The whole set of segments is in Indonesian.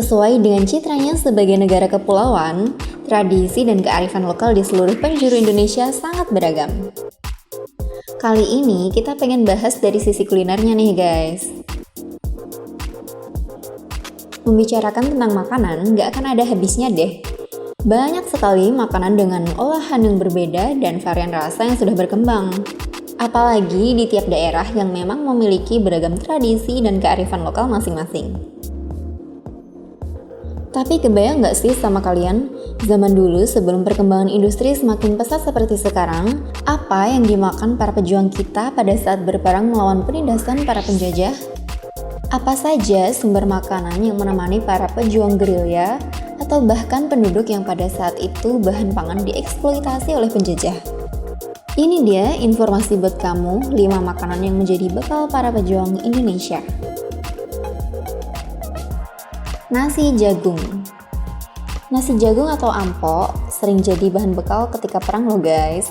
Sesuai dengan citranya sebagai negara kepulauan, tradisi dan kearifan lokal di seluruh penjuru Indonesia sangat beragam. Kali ini kita pengen bahas dari sisi kulinernya nih guys. Membicarakan tentang makanan gak akan ada habisnya deh. Banyak sekali makanan dengan olahan yang berbeda dan varian rasa yang sudah berkembang. Apalagi di tiap daerah yang memang memiliki beragam tradisi dan kearifan lokal masing-masing. Tapi kebayang nggak sih sama kalian, zaman dulu sebelum perkembangan industri semakin pesat seperti sekarang, apa yang dimakan para pejuang kita pada saat berperang melawan penindasan para penjajah? Apa saja sumber makanan yang menemani para pejuang gerilya, atau bahkan penduduk yang pada saat itu bahan pangan dieksploitasi oleh penjajah? Ini dia informasi buat kamu, 5 makanan yang menjadi bekal para pejuang Indonesia. Nasi jagung. Nasi jagung atau ampok sering jadi bahan bekal ketika perang loh guys.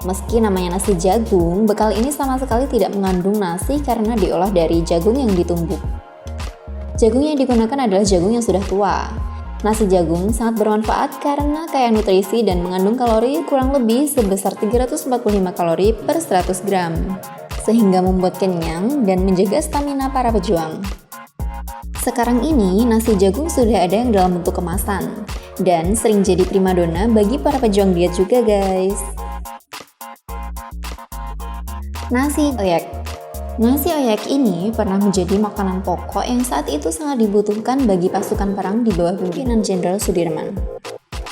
Meski namanya nasi jagung, bekal ini sama sekali tidak mengandung nasi karena diolah dari jagung yang ditumbuk. Jagung yang digunakan adalah jagung yang sudah tua. Nasi jagung sangat bermanfaat karena kaya nutrisi dan mengandung kalori kurang lebih sebesar 345 kalori per 100 gram, sehingga membuat kenyang dan menjaga stamina para pejuang. Sekarang ini, nasi jagung sudah ada yang dalam bentuk kemasan, dan sering jadi primadona bagi para pejuang diet juga guys. Nasi oyek. Nasi oyek ini pernah menjadi makanan pokok yang saat itu sangat dibutuhkan bagi pasukan perang di bawah pimpinan Jenderal Sudirman.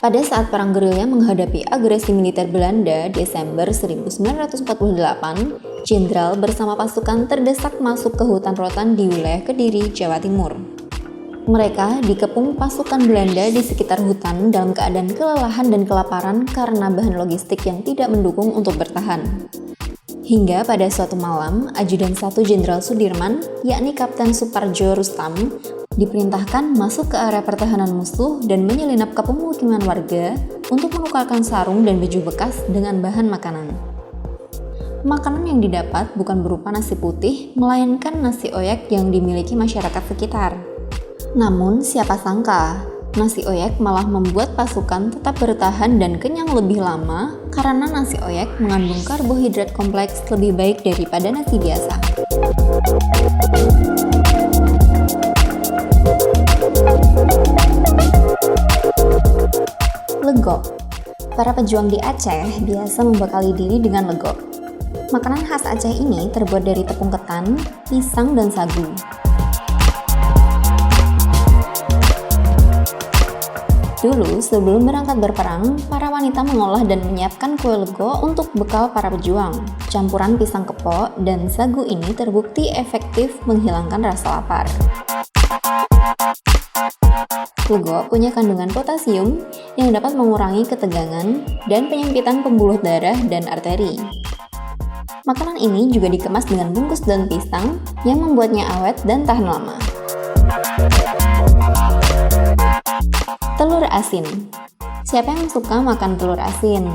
Pada saat perang gerilya menghadapi agresi militer Belanda Desember 1948, Jenderal bersama pasukan terdesak masuk ke hutan rotan di wilayah Kediri, Jawa Timur. Mereka dikepung pasukan Belanda di sekitar hutan dalam keadaan kelelahan dan kelaparan karena bahan logistik yang tidak mendukung untuk bertahan. Hingga pada suatu malam, Ajudan 1 Jenderal Sudirman, yakni Kapten Suparjo Rustam, diperintahkan masuk ke area pertahanan musuh dan menyelinap ke pemukiman warga untuk menukarkan sarung dan baju bekas dengan bahan makanan. Makanan yang didapat bukan berupa nasi putih, melainkan nasi oyek yang dimiliki masyarakat sekitar. Namun, siapa sangka, nasi oyek malah membuat pasukan tetap bertahan dan kenyang lebih lama karena nasi oyek mengandung karbohidrat kompleks lebih baik daripada nasi biasa. Legok. Para pejuang di Aceh biasa membekali diri dengan legok. Makanan khas Aceh ini terbuat dari tepung ketan, pisang, dan sagu. Dulu, sebelum berangkat berperang, para wanita mengolah dan menyiapkan kue lego untuk bekal para pejuang. Campuran pisang kepok dan sagu ini terbukti efektif menghilangkan rasa lapar. Lego punya kandungan potasium yang dapat mengurangi ketegangan dan penyempitan pembuluh darah dan arteri. Makanan ini juga dikemas dengan bungkus daun pisang yang membuatnya awet dan tahan lama. Telur asin. Siapa yang suka makan telur asin?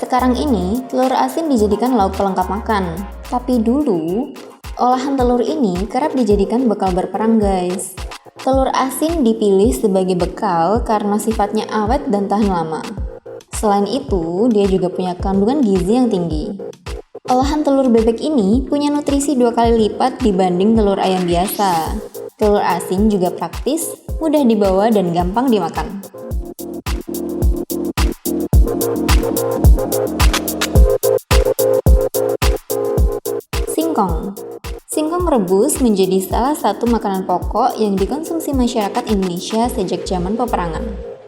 Sekarang ini, telur asin dijadikan lauk pelengkap makan. Tapi dulu, olahan telur ini kerap dijadikan bekal berperang guys. Telur asin dipilih sebagai bekal karena sifatnya awet dan tahan lama. Selain itu, dia juga punya kandungan gizi yang tinggi. Olahan telur bebek ini punya nutrisi 2 kali lipat dibanding telur ayam biasa. Telur asin juga praktis, mudah dibawa dan gampang dimakan. Singkong. Singkong rebus menjadi salah satu makanan pokok yang dikonsumsi masyarakat Indonesia sejak zaman peperangan.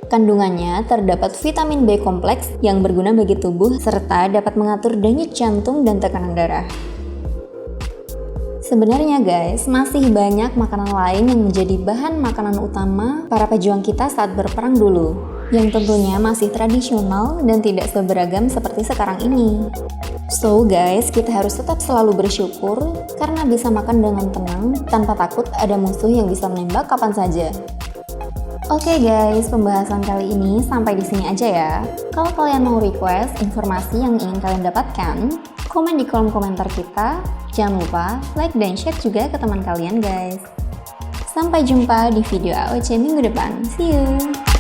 Kandungannya terdapat vitamin B kompleks yang berguna bagi tubuh serta dapat mengatur denyut jantung dan tekanan darah. Sebenarnya guys, masih banyak makanan lain yang menjadi bahan makanan utama para pejuang kita saat berperang dulu, yang tentunya masih tradisional dan tidak seberagam seperti sekarang ini. So guys, kita harus tetap selalu bersyukur karena bisa makan dengan tenang tanpa takut ada musuh yang bisa menembak kapan saja. Oke guys, pembahasan kali ini sampai di sini aja ya. Kalau kalian mau request informasi yang ingin kalian dapatkan, komen di kolom komentar kita. Jangan lupa like dan share juga ke teman kalian guys. Sampai jumpa di video AOC minggu depan. See you!